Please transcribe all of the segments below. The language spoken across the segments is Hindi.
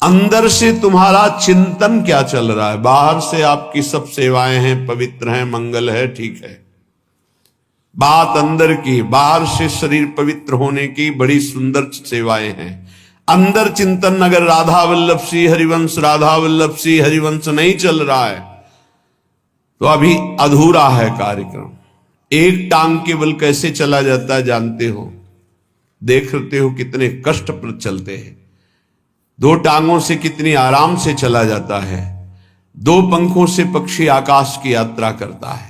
अंदर से तुम्हारा चिंतन क्या चल रहा है। बाहर से आपकी सब सेवाएं हैं, पवित्र हैं, मंगल है, ठीक है। बात अंदर की, बाहर से शरीर पवित्र होने की बड़ी सुंदर सेवाएं हैं। अंदर चिंतन अगर राधा वल्लभ सिंह हरिवंश, राधा वल्लभ सिंह हरिवंश नहीं चल रहा है तो अभी अधूरा है कार्यक्रम। एक टांग केवल कैसे चला जाता है जानते हो, देखते हो कितने कष्ट पर चलते हैं। दो टांगों से कितनी आराम से चला जाता है, दो पंखों से पक्षी आकाश की यात्रा करता है।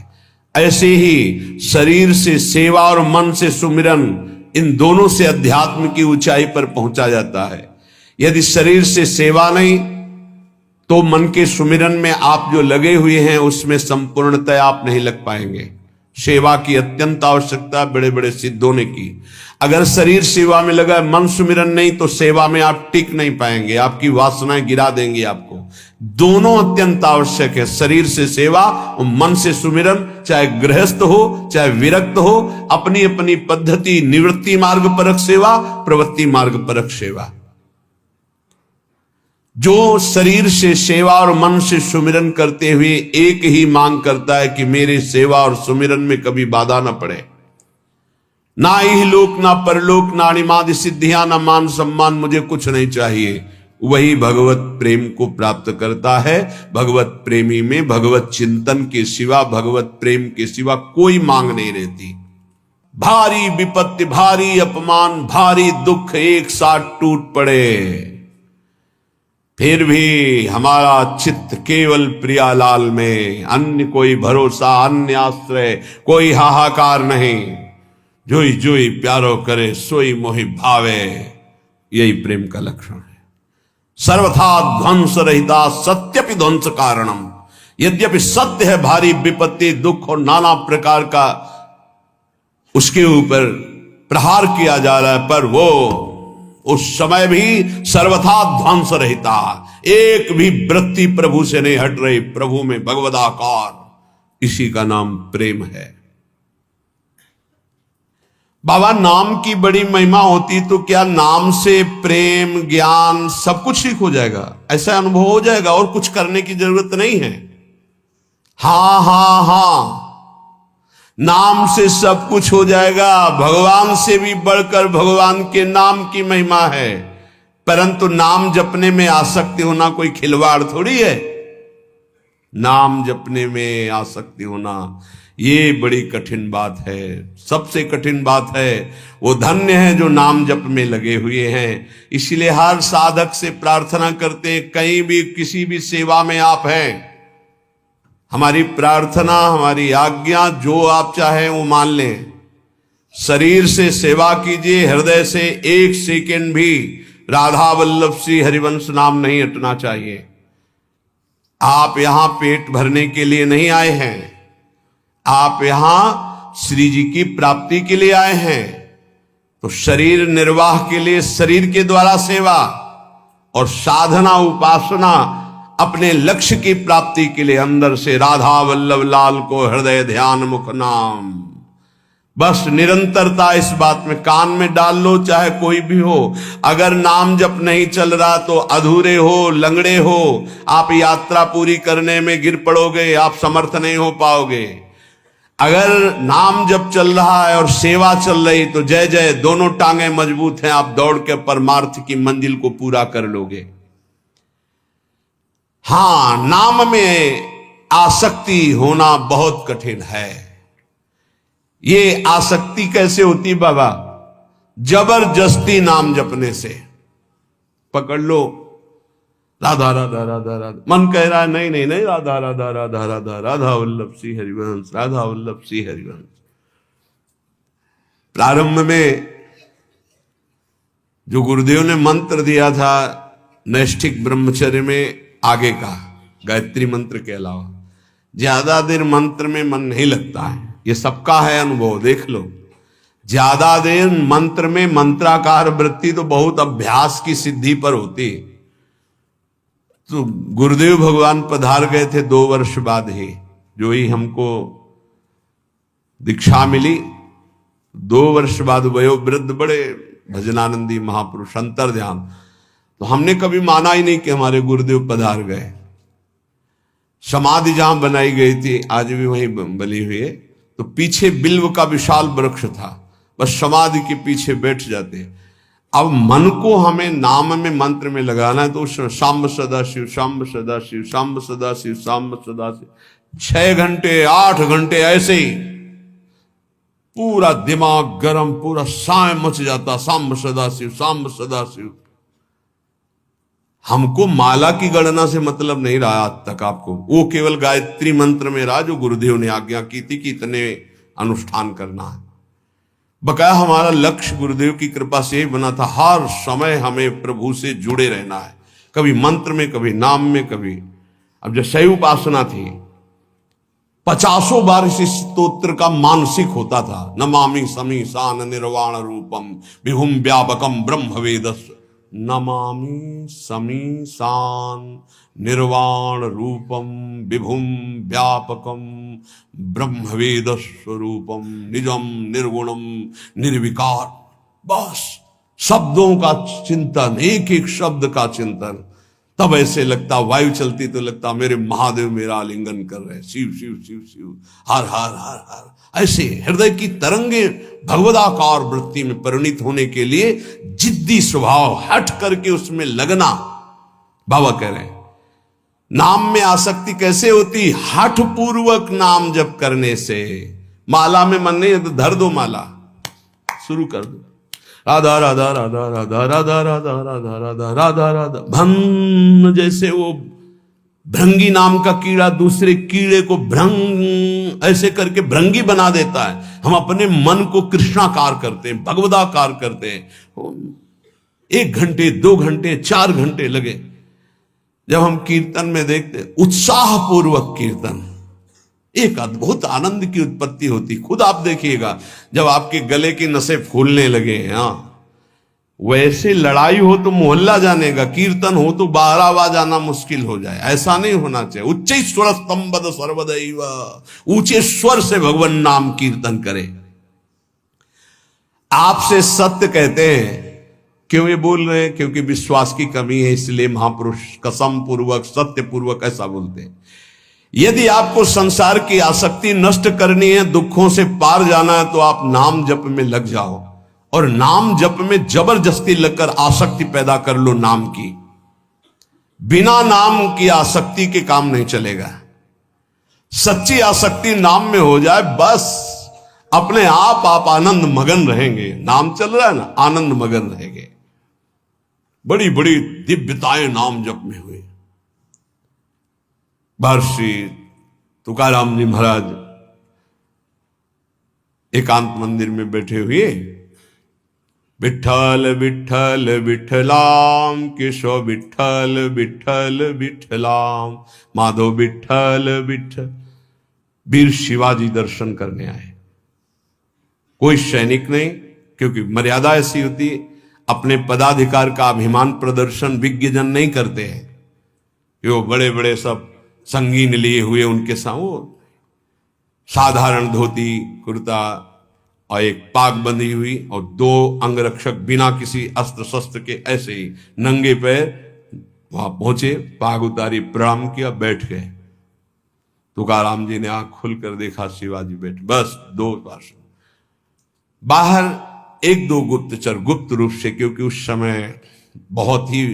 ऐसे ही शरीर से सेवा और मन से सुमिरन, इन दोनों से अध्यात्म की ऊंचाई पर पहुंचा जाता है। यदि शरीर से सेवा नहीं तो मन के सुमिरन में आप जो लगे हुए हैं उसमें संपूर्णतः आप नहीं लग पाएंगे। सेवा की अत्यंत आवश्यकता बड़े बड़े सिद्धों ने की। अगर शरीर सेवा में लगा, मन सुमिरन नहीं, तो सेवा में आप टिक नहीं पाएंगे, आपकी वासनाएं गिरा देंगी आपको। दोनों अत्यंत आवश्यक है, शरीर से सेवा और मन से सुमिरन। चाहे गृहस्थ हो चाहे विरक्त हो, अपनी अपनी पद्धति, निवृत्ति मार्ग परक सेवा, प्रवृत्ति मार्ग परक सेवा। जो शरीर से सेवा और मन से सुमिरन करते हुए एक ही मांग करता है कि मेरे सेवा और सुमिरन में कभी बाधा न पड़े, ना ही लोक ना परलोक, ना अणिमादि सिद्धियां, ना मान सम्मान, मुझे कुछ नहीं चाहिए, वही भगवत प्रेम को प्राप्त करता है। भगवत प्रेमी में भगवत चिंतन के सिवा, भगवत प्रेम के सिवा कोई मांग नहीं रहती। भारी विपत्ति, भारी अपमान, भारी दुख एक साथ टूट पड़े, फिर भी हमारा चित्त केवल प्रियालाल में, अन्य कोई भरोसा, अन्य आश्रय, कोई हाहाकार नहीं। जोई जोई प्यारो करे सोई मोहि भावे, यही प्रेम का लक्षण है। सर्वथा ध्वंस रहिता सत्यपि ध्वंस कारणम। यद्यपि सत्य है भारी विपत्ति, दुख और नाना प्रकार का उसके ऊपर प्रहार किया जा रहा है, पर वो उस समय भी सर्वथा ध्वंस रहता, एक भी वृत्ति प्रभु से नहीं हट रही। प्रभु में भगवदाकार, इसी का नाम प्रेम है। बाबा नाम की बड़ी महिमा होती तो क्या नाम से प्रेम, ज्ञान सब कुछ ठीक हो जाएगा, ऐसा अनुभव हो जाएगा और कुछ करने की जरूरत नहीं है। हाँ हाँ हाँ, नाम से सब कुछ हो जाएगा। भगवान से भी बढ़कर भगवान के नाम की महिमा है, परंतु नाम जपने में आसक्ति होना कोई खिलवाड़ थोड़ी है। नाम जपने में आसक्ति होना ये बड़ी कठिन बात है, सबसे कठिन बात है। वो धन्य है जो नाम जप में लगे हुए हैं। इसलिए हर साधक से प्रार्थना करते हैं, कहीं भी किसी भी सेवा में आप हैं, हमारी प्रार्थना, हमारी आज्ञा, जो आप चाहें वो मान लें। शरीर से सेवा कीजिए, हृदय से एक सेकंड भी राधा वल्लभ सिंह हरिवंश नाम नहीं हटना चाहिए। आप यहां पेट भरने के लिए नहीं आए हैं, आप यहां श्री जी की प्राप्ति के लिए आए हैं। तो शरीर निर्वाह के लिए शरीर के द्वारा सेवा, और साधना उपासना अपने लक्ष्य की प्राप्ति के लिए अंदर से राधा वल्लभ लाल को हृदय ध्यान मुख नाम। बस निरंतरता इस बात में कान में डाल लो, चाहे कोई भी हो। अगर नाम जप नहीं चल रहा तो अधूरे हो, लंगड़े हो, आप यात्रा पूरी करने में गिर पड़ोगे, आप समर्थ नहीं हो पाओगे। अगर नाम जप चल रहा है और सेवा चल रही तो जय जय, दोनों टांगे मजबूत हैं, आप दौड़ के परमार्थ की मंजिल को पूरा कर लोगे। हां, नाम में आसक्ति होना बहुत कठिन है। ये आसक्ति कैसे होती बाबा? जबरदस्ती नाम जपने से। पकड़ लो, राधा राधा राधा राधा, मन कह रहा है नहीं नहीं नहीं, राधा राधा राधा राधा, राधा वल्लभ सिंह हरिवंश, राधा वल्लभ सिंह हरिवंश। प्रारंभ में जो गुरुदेव ने मंत्र दिया था नैष्ठिक ब्रह्मचर्य में, आगे का गायत्री मंत्र के अलावा ज्यादा देर मंत्र में मन नहीं लगता है। ये सबका है अनुभव, देख लो। ज्यादा देर मंत्र में मंत्राकार वृत्ति तो बहुत अभ्यास की सिद्धि पर होती। तो गुरुदेव भगवान पधार गए थे 2 वर्ष बाद ही, जो ही हमको दीक्षा मिली, 2 वर्ष बाद वयोवृद्ध बड़े भजनानंदी महापुरुष अंतर ध्यान, तो हमने कभी माना ही नहीं कि हमारे गुरुदेव पधार गए। समाधि जहां बनाई गई थी आज भी वहीं बनी हुई है, तो पीछे बिल्व का विशाल वृक्ष था, बस समाधि के पीछे बैठ जाते। अब मन को हमें नाम में मंत्र में लगाना है, तो शाम्ब सदा शिव, शाम्ब सदा शिव, शाम्ब सदा शिव, शाम्ब सदा शिव, 6 घंटे 8 घंटे ऐसे ही पूरा दिमाग गरम, पूरा साय मच जाता, शाम्ब सदा शिव, शाम्ब सदा शिव। हमको माला की गणना से मतलब नहीं रहा आज तक आपको, वो केवल गायत्री मंत्र में रहा जो गुरुदेव ने आज्ञा की थी कि इतने अनुष्ठान करना है। बकाया हमारा लक्ष्य गुरुदेव की कृपा से ही बना था, हर समय हमें प्रभु से जुड़े रहना है, कभी मंत्र में, कभी नाम में, कभी। अब जो शैव उपासना थी 50 बार इस स्तोत्र का मानसिक होता था। नमामि समीसान निर्वाण रूपम विभुम व्यापकम ब्रह्म वेदस, नमामि समीसान निर्वाण रूपम विभुम व्यापकम ब्रह्मवेद स्वरूपम निजम निर्गुणम निर्विकार। बस शब्दों का चिंतन, एक एक शब्द का चिंतन। तब ऐसे लगता, वायु चलती तो लगता मेरे महादेव मेरा आलिंगन कर रहे, शिव शिव शिव शिव, हर हर हर हर। ऐसे हृदय की तरंगे भगवदाकार वृत्ति में परिणित होने के लिए जिद्दी स्वभाव, हट करके उसमें लगना। बाबा कह रहे हैं नाम में आसक्ति कैसे होती? हठ पूर्वक नाम जप करने से। माला में मन नहीं है तो धर दो, माला शुरू कर दो, राधा राधा राधा राधा राधा राधा राधा राधा राधा राधा। भन जैसे वो भृंगी नाम का कीड़ा दूसरे कीड़े को भ्रंग ऐसे करके भृंगी बना देता है, हम अपने मन को कृष्णाकार करते हैं, भगवदाकार करते हैं। 1 घंटे 2 घंटे 4 घंटे लगे। जब हम कीर्तन में देखते उत्साह पूर्वक कीर्तन, एक अद्भुत आनंद की उत्पत्ति होती। खुद आप देखिएगा जब आपके गले की नसें फूलने लगे, हाँ वैसे लड़ाई हो तो मोहल्ला जानेगा, कीर्तन हो तो 12वां जाना मुश्किल हो जाए। ऐसा नहीं होना चाहिए। उच्च स्वर स्तंभद सर्वदैव, ऊंचे स्वर से भगवान नाम कीर्तन करे। आपसे सत्य कहते हैं। क्यों ये बोल रहे हैं? क्योंकि विश्वास की कमी है, इसलिए महापुरुष कसम पूर्वक सत्य पूर्वक ऐसा बोलते हैं। यदि आपको संसार की आसक्ति नष्ट करनी है, दुखों से पार जाना है, तो आप नाम जप में लग जाओ और नाम जप में जबरदस्ती लगकर आसक्ति पैदा कर लो नाम की। बिना नाम की आसक्ति के काम नहीं चलेगा। सच्ची आसक्ति नाम में हो जाए, बस अपने आप आनंद मगन रहेंगे। नाम चल रहा है ना, आनंद मगन रहेंगे। बड़ी बड़ी दिव्यताएं नाम जप में हुई। महर्षि तुकाराम जी महाराज एकांत मंदिर में बैठे हुए, विठ्ठल विठ्ठल विठ्ठलाम, केशव विठ्ठल विठ्ठल विठ्ठलाम, माधव विठ्ठल विठ्ठल। वीर शिवाजी दर्शन करने आए। कोई सैनिक नहीं, क्योंकि मर्यादा ऐसी होती है, अपने पदाधिकार का अभिमान प्रदर्शन विज्ञजन नहीं करते हैं। वो बड़े बड़े सब संगीन लिए हुए उनके साथ साधारण धोती कुर्ता और एक पाग बंधी हुई और 2 अंगरक्षक बिना किसी अस्त्र शस्त्र के ऐसे ही नंगे पैर वहां पहुंचे, पाग उतारी, प्रणाम किया, बैठ गए। तुकाराम जी ने आंख खुलकर देखा, शिवाजी बैठ। बस 2 भाषण। बाहर 1-2 गुप्तचर गुप्त रूप से, क्योंकि उस समय बहुत ही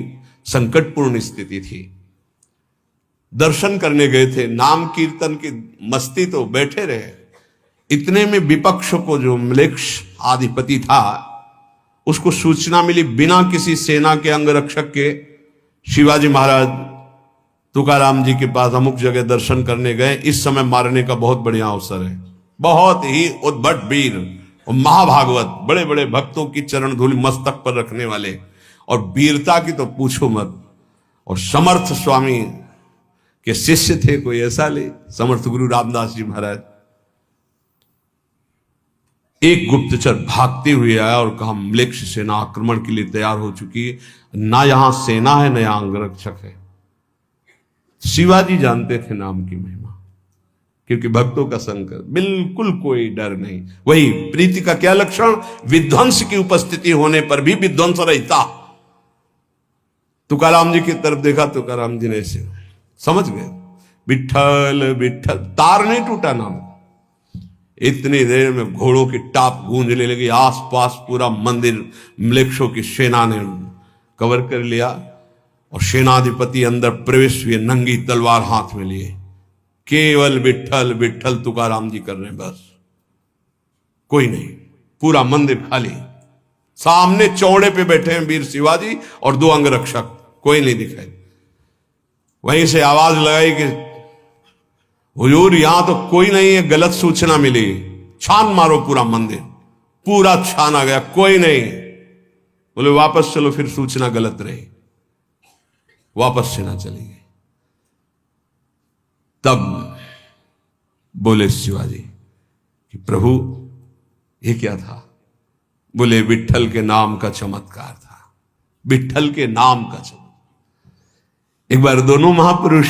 संकटपूर्ण स्थिति थी, दर्शन करने गए थे। नाम कीर्तन की मस्ती तो बैठे रहे। इतने में विपक्ष को जो म्लेच्छ आधिपति था, उसको सूचना मिली, बिना किसी सेना के अंगरक्षक के शिवाजी महाराज तुकाराम जी के पास अमुक जगह दर्शन करने गए। इस समय मारने का बहुत बढ़िया अवसर है। बहुत ही उद्भट वीर और महाभागवत, बड़े बड़े भक्तों की चरण धूलि मस्तक पर रखने वाले, और वीरता की तो पूछो मत। और समर्थ स्वामी के शिष्य थे, कोई ऐसा ले, समर्थ गुरु रामदास जी महाराज। एक गुप्तचर भागते हुए आया और कहा, म्लेच्छ सेना आक्रमण के लिए तैयार हो चुकी है, ना यहां सेना है ना यहां अंगरक्षक है। शिवाजी जानते थे नाम की महिमा, क्योंकि भक्तों का संकर, बिल्कुल कोई डर नहीं। वही प्रीति का क्या लक्षण? विध्वंस की उपस्थिति होने पर भी विध्वंस रहता। तुकाराम जी की तरफ देखा, तुकाराम जी ने ऐसे समझ गए, विठल विठल, तार नहीं टूटा नाम। इतनी देर में घोड़ों की टाप गूंजने लगी, आसपास पूरा मंदिर म्लेच्छों की सेना ने कवर कर लिया और सेनाधिपति अंदर प्रवेश हुए, नंगी तलवार हाथ में लिए, केवल विठल विठल तुकाराम जी कर रहे हैं बस, कोई नहीं। पूरा मंदिर खाली, सामने चौड़े पे बैठे हैं वीर शिवाजी और 2 अंगरक्षक, कोई नहीं दिखाई। वहीं से आवाज लगाई कि हुजूर यहां तो कोई नहीं है, गलत सूचना मिली, छान मारो पूरा मंदिर। पूरा छाना गया, कोई नहीं। बोले वापस चलो, फिर सूचना गलत रही, वापस सेना चली गई। तब बोले शिवाजी कि प्रभु ये क्या था? बोले विठल के नाम का चमत्कार था, विठल के नाम का चमत्कार। एक बार दोनों महापुरुष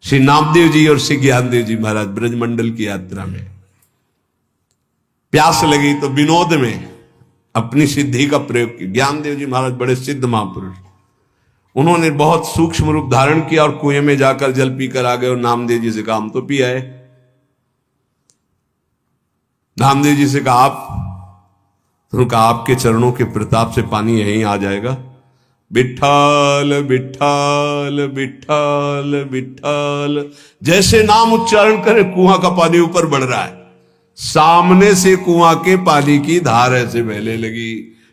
श्री नामदेव जी और श्री ज्ञानदेव जी महाराज ब्रजमंडल की यात्रा में, प्यास लगी तो विनोद में अपनी सिद्धि का प्रयोग किया। ज्ञानदेव जी महाराज बड़े सिद्ध महापुरुष, उन्होंने बहुत सूक्ष्म रूप धारण किया और कुएं में जाकर जल पीकर आ गए और नामदेव जी से कहा हम तो पी आए। नामदेव जी से कहा आप, तो कहा आपके चरणों के प्रताप से पानी यहीं आ जाएगा। विठल विठल विठल विठल, जैसे नाम उच्चारण करे कुआं का पानी ऊपर बढ़ रहा है, सामने से कुआं के पानी की धार ऐसे बहने लगी।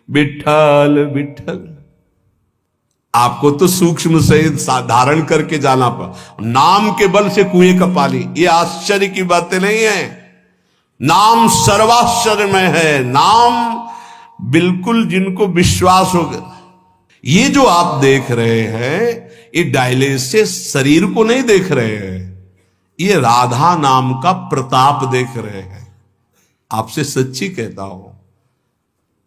विठल विठल, आपको तो सूक्ष्म से धारण करके जाना पड़ा, नाम के बल से कुएं का पानी, ये आश्चर्य की बातें नहीं है। नाम सर्वाश्चर्य में है, नाम बिल्कुल जिनको विश्वास होगा। ये जो आप देख रहे हैं ये डायलिसिस शरीर को नहीं देख रहे हैं, ये राधा नाम का प्रताप देख रहे हैं। आपसे सच्ची कहता हूं,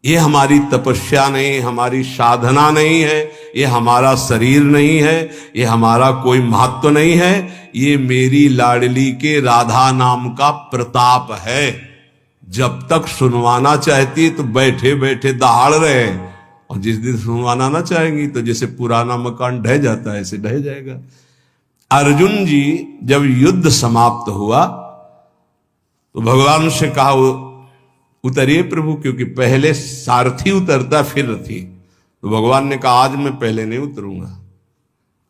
ये हमारी तपस्या नहीं, हमारी साधना नहीं है, ये हमारा शरीर नहीं है, ये हमारा कोई महत्व नहीं है, ये मेरी लाडली के राधा नाम का प्रताप है। जब तक सुनवाना चाहती है तो बैठे बैठे दहाड़ रहे हैं, और जिस दिन सुनवाना ना चाहेंगी तो जैसे पुराना मकान ढह जाता है ऐसे ढह जाएगा। अर्जुन जी जब युद्ध समाप्त हुआ तो भगवान से कहा उतरिए प्रभु, क्योंकि पहले सारथी उतरता फिर रथी। तो भगवान ने कहा आज मैं पहले नहीं उतरूंगा,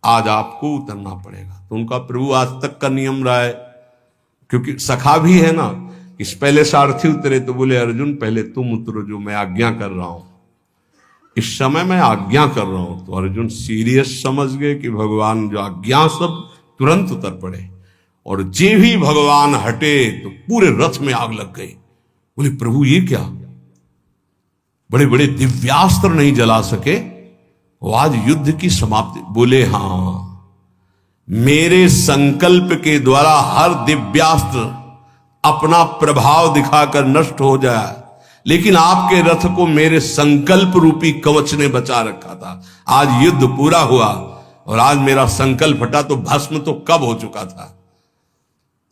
आज आपको उतरना पड़ेगा। तो उनका प्रभु आज तक का नियम रहा है, क्योंकि सखा भी है ना, इस पहले सारथी उतरे तो बोले अर्जुन पहले तुम उतरो, जो मैं आज्ञा कर रहा हूं, इस समय मैं आज्ञा कर रहा हूं। तो अर्जुन सीरियस समझ गए कि भगवान जो आज्ञा, सब तुरंत उतर पड़े। और जे भी भगवान हटे तो पूरे रथ में आग लग गई। बोले प्रभु ये क्या, बड़े बड़े दिव्यास्त्र नहीं जला सके, वो आज युद्ध की समाप्ति। बोले हां, मेरे संकल्प के द्वारा हर दिव्यास्त्र अपना प्रभाव दिखाकर नष्ट हो जाए, लेकिन आपके रथ को मेरे संकल्प रूपी कवच ने बचा रखा था। आज युद्ध पूरा हुआ और आज मेरा संकल्प हटा तो भस्म तो कब हो चुका था।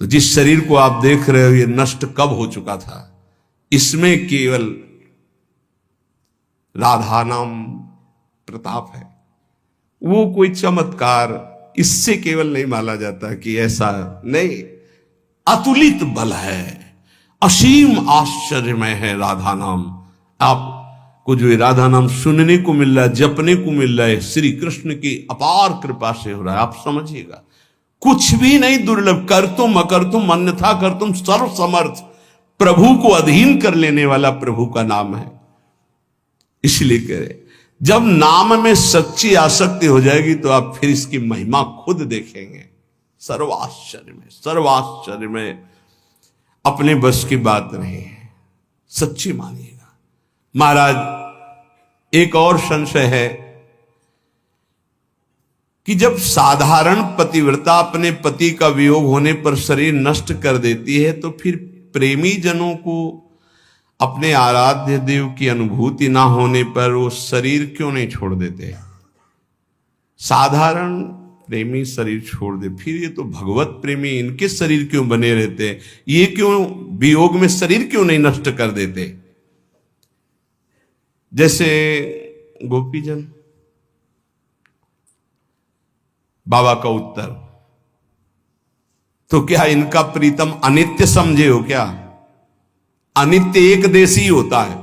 तो जिस शरीर को आप देख रहे हो ये नष्ट कब हो चुका था। इसमें केवल राधा नाम प्रताप है, वो कोई चमत्कार इससे केवल नहीं माना जाता कि ऐसा नहीं, अतुलित बल है, असीम आश्चर्यमय है राधा नाम। आपको जो राधा नाम सुनने को मिल रहा है, जपने को मिल रहा है, श्री कृष्ण की अपार कृपा से हो रहा है। आप समझिएगा, कुछ भी नहीं दुर्लभ, कर तुम अकर तुम अन्यथा कर तुम, सर्व समर्थ, प्रभु को अधीन कर लेने वाला प्रभु का नाम है। इसलिए कह रहे, जब नाम में सच्ची आसक्ति हो जाएगी तो आप फिर इसकी महिमा खुद देखेंगे। सर्वाश्चर्य में अपने बस की बात नहीं है, सच्ची मानिएगा। महाराज एक और संशय है कि जब साधारण पतिव्रता अपने पति का वियोग होने पर शरीर नष्ट कर देती है, तो फिर प्रेमी जनों को अपने आराध्य देव की अनुभूति ना होने पर वो शरीर क्यों नहीं छोड़ देते। साधारण प्रेमी शरीर छोड़ दे, फिर ये तो भगवत प्रेमी, इनके शरीर क्यों बने रहते, ये क्यों वियोग में शरीर क्यों नहीं नष्ट कर देते। जैसे गोपीजन बाबा का उत्तर। तो क्या इनका प्रीतम अनित्य समझे हो क्या? अनित्य एक देशी होता है,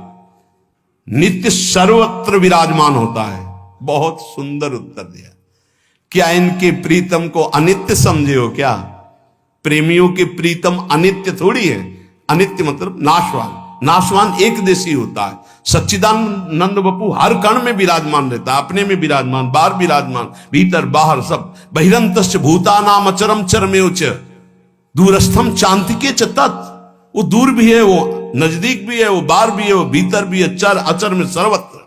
नित्य सर्वत्र विराजमान होता है। बहुत सुंदर उत्तर दिया। क्या इनके प्रीतम को अनित्य समझे हो क्या? प्रेमियों के प्रीतम अनित्य थोड़ी है। अनित्य मतलब नाशवान। नाशवान एक देशी होता है। सच्चिदानंद बपू हर कण में विराजमान रहता है, अपने में विराजमान, बाहर विराजमान, भीतर बाहर सब। बहिरंतश्च भूतानाम अचरम चरमेव च दूरस्थम चांतिके च तत्। वो दूर भी है, वो नजदीक भी है, वो बाहर भी है, वो भीतर भी है, चर अचर में सर्वत्र।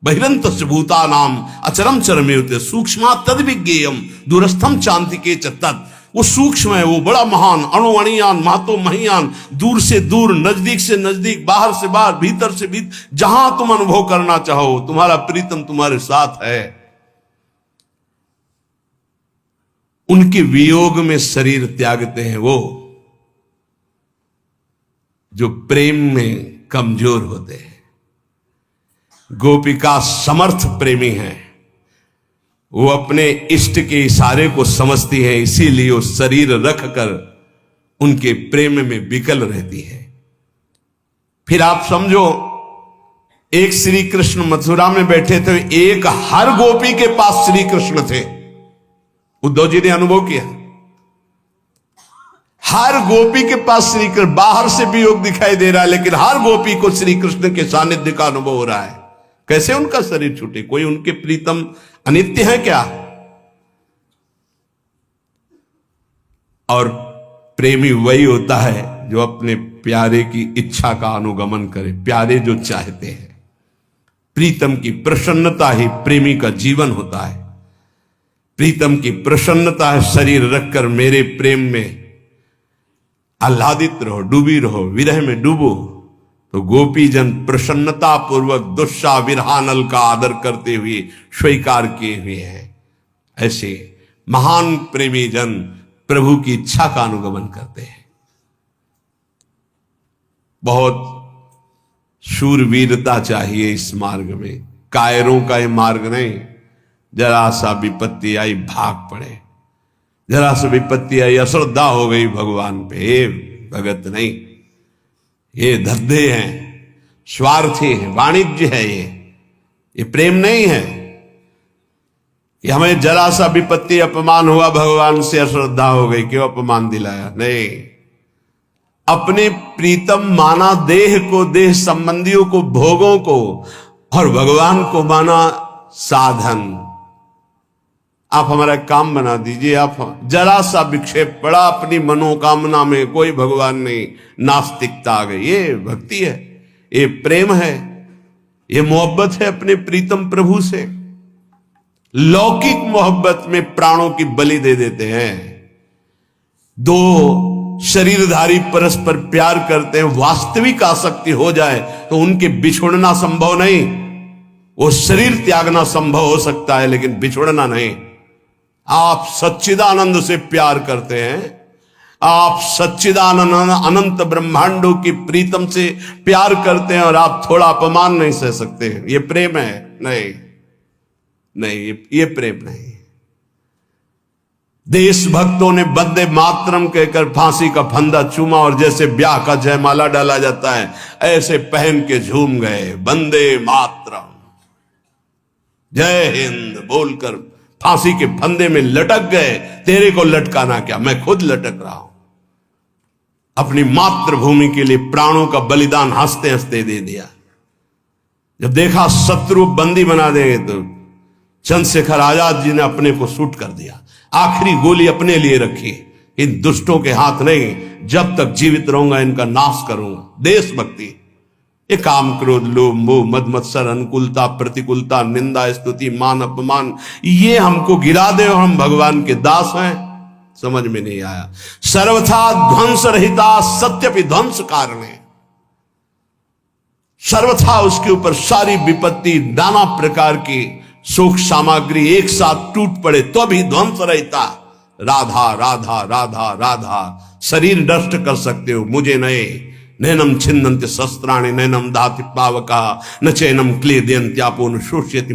बहिरंतश्च भूतानाम अचरम चरमेव च सूक्ष्मा तद्विज्ञेयम दूरस्थम चांतिके च तत्। वो सूक्ष्म है, वो बड़ा महान, अणुअणियान महतो महियान, दूर से दूर, नजदीक से नजदीक, बाहर से बाहर, भीतर से भीतर, जहां तुम अनुभव करना चाहो तुम्हारा प्रीतम तुम्हारे साथ है। उनके वियोग में शरीर त्यागते हैं वो जो प्रेम में कमजोर होते हैं। गोपिका समर्थ प्रेमी है, वो अपने इष्ट के इशारे को समझती है, इसीलिए वो शरीर रखकर उनके प्रेम में विकल रहती है। फिर आप समझो, एक श्री कृष्ण मथुरा में बैठे थे, एक हर गोपी के पास श्री कृष्ण थे। उद्धव जी ने अनुभव किया, हर गोपी के पास श्री कृष्ण। बाहर से भी योग दिखाई दे रहा है, लेकिन हर गोपी को श्री कृष्ण के सानिध्य का अनुभव हो रहा है। कैसे उनका शरीर छूटे? कोई उनके प्रीतम अनित्य है क्या? और प्रेमी वही होता है जो अपने प्यारे की इच्छा का अनुगमन करे, प्यारे जो चाहते हैं। प्रीतम की प्रसन्नता ही प्रेमी का जीवन होता है। प्रीतम की प्रसन्नता है शरीर रखकर मेरे प्रेम में आह्लादित रहो, डूबी रहो, विरह में डूबो। तो गोपी जन प्रसन्नता पूर्वक दुस्सा विरहानल का आदर करते हुए स्वीकार किए हुए हैं। ऐसे महान प्रेमी जन प्रभु की इच्छा का अनुगमन करते हैं। बहुत शूरवीरता चाहिए इस मार्ग में। कायरों का ये मार्ग नहीं। जरा सा विपत्ति आई भाग पड़े, जरा सा विपत्ति आई अश्रद्धा हो गई भगवान पे, भगत नहीं। ये धद्दे हैं, स्वार्थी है, वाणिज्य है, ये प्रेम नहीं है। ये हमें जरा सा विपत्ति अपमान हुआ, भगवान से अश्रद्धा हो गई, क्यों अपमान दिलाया? नहीं, अपने प्रीतम माना देह को, देह संबंधियों को, भोगों को, और भगवान को माना साधन। आप हमारा काम बना दीजिए। आप जरा सा विक्षेप पड़ा अपनी मनोकामना में, कोई भगवान नहीं, नास्तिकता आ गई। ये भक्ति है, ये प्रेम है, ये मोहब्बत है अपने प्रीतम प्रभु से। लौकिक मोहब्बत में प्राणों की बलि दे देते हैं। दो शरीरधारी परस्पर प्यार करते हैं, वास्तविक आसक्ति हो जाए तो उनके बिछुड़ना संभव नहीं। वो शरीर त्यागना संभव हो सकता है, लेकिन बिछुड़ना नहीं। आप सच्चिदानंद से प्यार करते हैं, आप सच्चिदानंद अनंत ब्रह्मांडों की प्रीतम से प्यार करते हैं, और आप थोड़ा अपमान नहीं सह सकते। ये प्रेम है? नहीं नहीं, ये प्रेम नहीं। देशभक्तों ने वंदे मातरम कहकर फांसी का फंदा चूमा, और जैसे ब्याह का जयमाला डाला जाता है ऐसे पहन के झूम गए, वंदे मातरम, जय हिंद बोलकर फांसी के फंदे में लटक गए। तेरे को लटकाना क्या, मैं खुद लटक रहा हूं। अपनी मातृभूमि के लिए प्राणों का बलिदान हंसते हंसते दे दिया। जब देखा शत्रु बंदी बना देंगे, तो चंद्रशेखर आजाद जी ने अपने को शूट कर दिया। आखिरी गोली अपने लिए रखी, इन दुष्टों के हाथ नहीं, जब तक जीवित रहूंगा इनका नाश करूंगा। देशभक्ति। ये काम, क्रोध, लोभ, मोह, मद मत्सर, अनुकूलता, प्रतिकूलता, निंदा, स्तुति, मान, अपमान, ये हमको गिरा दे और हम भगवान के दास हैं, समझ में नहीं आया। सर्वथा ध्वंस रहिता सत्यपि ध्वंस कारणे। सर्वथा उसके ऊपर सारी विपत्ति, नाना प्रकार की शोक सामग्री एक साथ टूट पड़े तो भी ध्वंस रहता। राधा राधा राधा राधा। शरीर नष्ट कर सकते हो, मुझे नहीं। नैनम छिन्नन्ति शस्त्राणि नैनम दाति पावका न चैनम क्लेदयन्त्यापो न शोष्यति